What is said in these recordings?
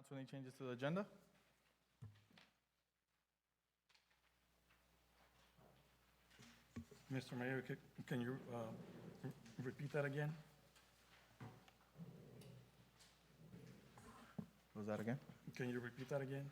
Council, any changes to the agenda? Mr. Mayor, can you repeat that again? What was that again? Can you repeat that again?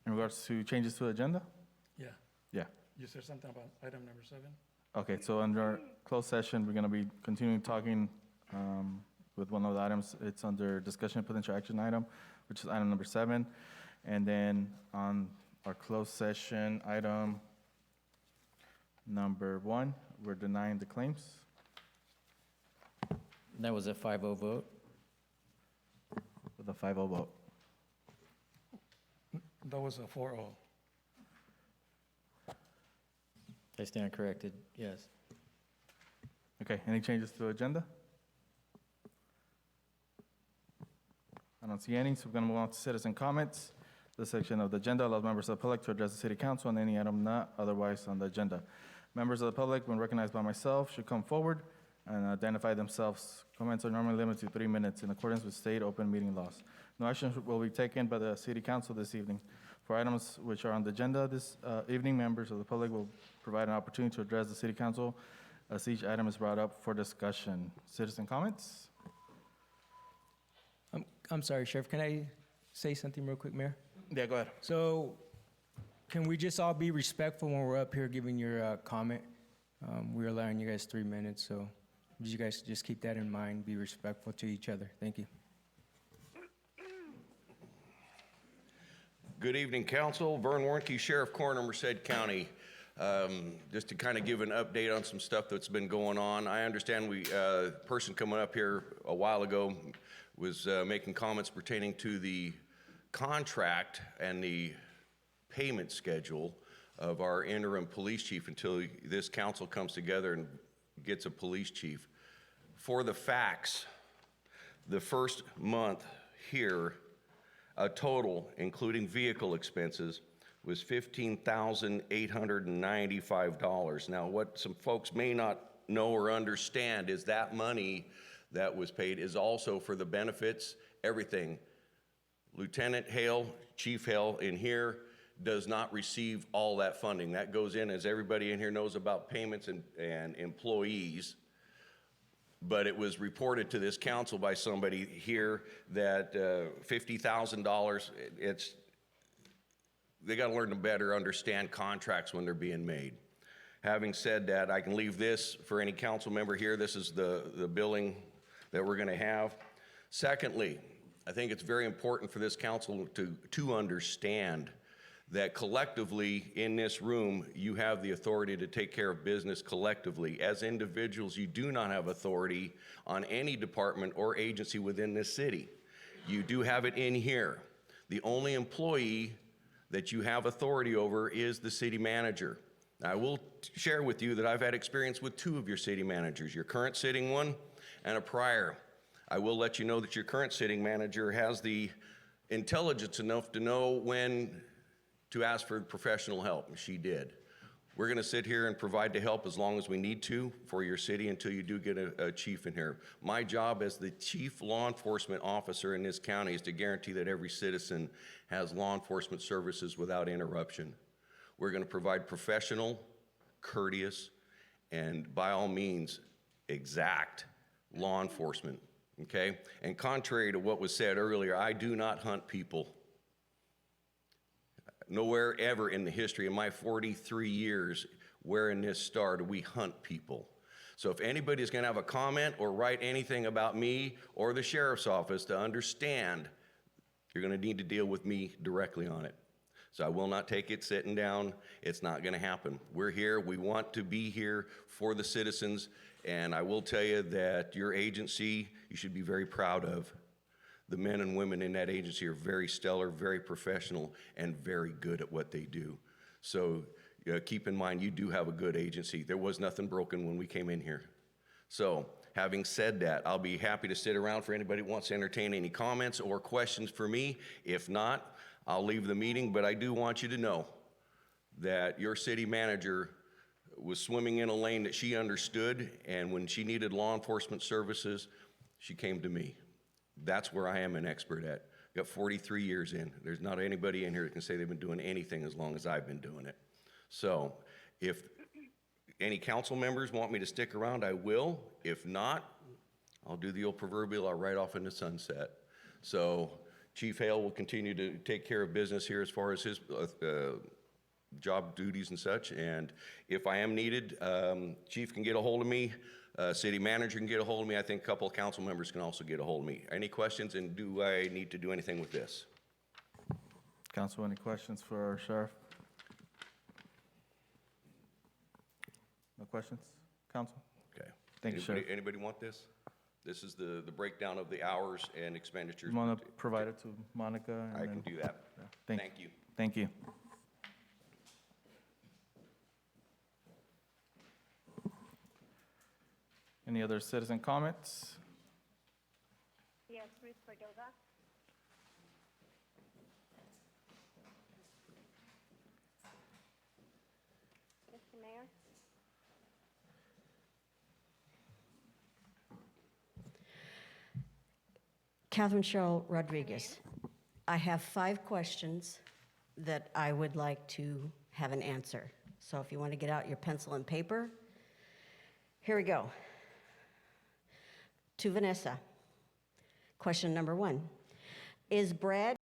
In regards to changes to the agenda? Yeah. Yeah. You said something about item number 7? Okay, so under closed session, we're going to be continuing talking with one of the items. It's under discussion and potential action item, which is item number 7. And then on our closed session item number 1, we're denying the claims. That was a 5-0 vote. With a 5-0 vote. That was a 4-0. I stand corrected, yes. Okay, any changes to the agenda? I don't see any, so we're going to move on to citizen comments. This section of the agenda allows members of the public to address the city council on any item not otherwise on the agenda. Members of the public, when recognized by myself, should come forward and identify themselves. Comments are normally limited to 3 minutes in accordance with state open meeting laws. No action will be taken by the city council this evening. For items which are on the agenda this evening, members of the public will provide an opportunity to address the city council as each item is brought up for discussion. Citizen comments? I'm sorry, Sheriff, can I say something real quick, Mayor? Yeah, go ahead. So can we just all be respectful when we're up here giving your comment? We're allowing you guys 3 minutes, so you guys just keep that in mind, be respectful to each other. Thank you. Good evening, Council. Vern Warnke, Sheriff, Coroner, Merced County. Just to kind of give an update on some stuff that's been going on. I understand person coming up here a while ago was making comments pertaining to the contract and the payment schedule of our interim police chief until this council comes together and gets a police chief. For the facts, the first month here, a total, including vehicle expenses, was $15,895. Now, what some folks may not know or understand is that money that was paid is also for the benefits, everything. Lieutenant Hale, Chief Hale in here does not receive all that funding. That goes in, as everybody in here knows about payments and employees. But it was reported to this council by somebody here that $50,000, they got to learn to better understand contracts when they're being made. Having said that, I can leave this for any council member here. This is the billing that we're going to have. Secondly, I think it's very important for this council to understand that collectively in this room, you have the authority to take care of business collectively. As individuals, you do not have authority on any department or agency within this city. You do have it in here. The only employee that you have authority over is the city manager. I will share with you that I've had experience with 2 of your city managers, your current sitting one and a prior. I will let you know that your current sitting manager has the intelligence enough to know when to ask for professional help, and she did. We're gonna sit here and provide the help as long as we need to for your city until you do get a chief in here. My job as the chief law enforcement officer in this county is to guarantee that every citizen has law enforcement services without interruption. We're gonna provide professional, courteous, and by all means, exact law enforcement, okay? And contrary to what was said earlier, I do not hunt people. Nowhere ever in the history of my 43 years wherein this started, we hunt people. So if anybody's gonna have a comment or write anything about me or the sheriff's office, to understand, you're gonna need to deal with me directly on it. So I will not take it sitting down. It's not gonna happen. We're here, we want to be here for the citizens, and I will tell you that your agency, you should be very proud of. The men and women in that agency are very stellar, very professional, and very good at what they do. So keep in mind, you do have a good agency. There was nothing broken when we came in here. So having said that, I'll be happy to sit around for anybody who wants to entertain any comments or questions for me. If not, I'll leave the meeting, but I do want you to know that your city manager was swimming in a lane that she understood, and when she needed law enforcement services, she came to me. That's where I am an expert at. Got 43 years in. There's not anybody in here that can say they've been doing anything as long as I've been doing it. So if any council members want me to stick around, I will. If not, I'll do the old proverbial, I'll ride off into sunset. So Chief Hale will continue to take care of business here as far as his job duties and such. And if I am needed, Chief can get a hold of me. City manager can get a hold of me. I think a couple of council members can also get a hold of me. Any questions, and do I need to do anything with this? Council, any questions for our sheriff? No questions? Council? Okay. Thank you, Sheriff. Anybody want this? This is the breakdown of the hours and expenditures. You want to provide it to Monica? and I can then- do that. Thank Thank you. Thank you. Any other citizen comments? Yes, Ruth Cordova. Mr. Mayor? Catherine Cheryl Rodriguez. I have 5 questions that I would like to have an answer. So if you want to get out your pencil and paper, here we go. To Vanessa. Question number 1. Is Brad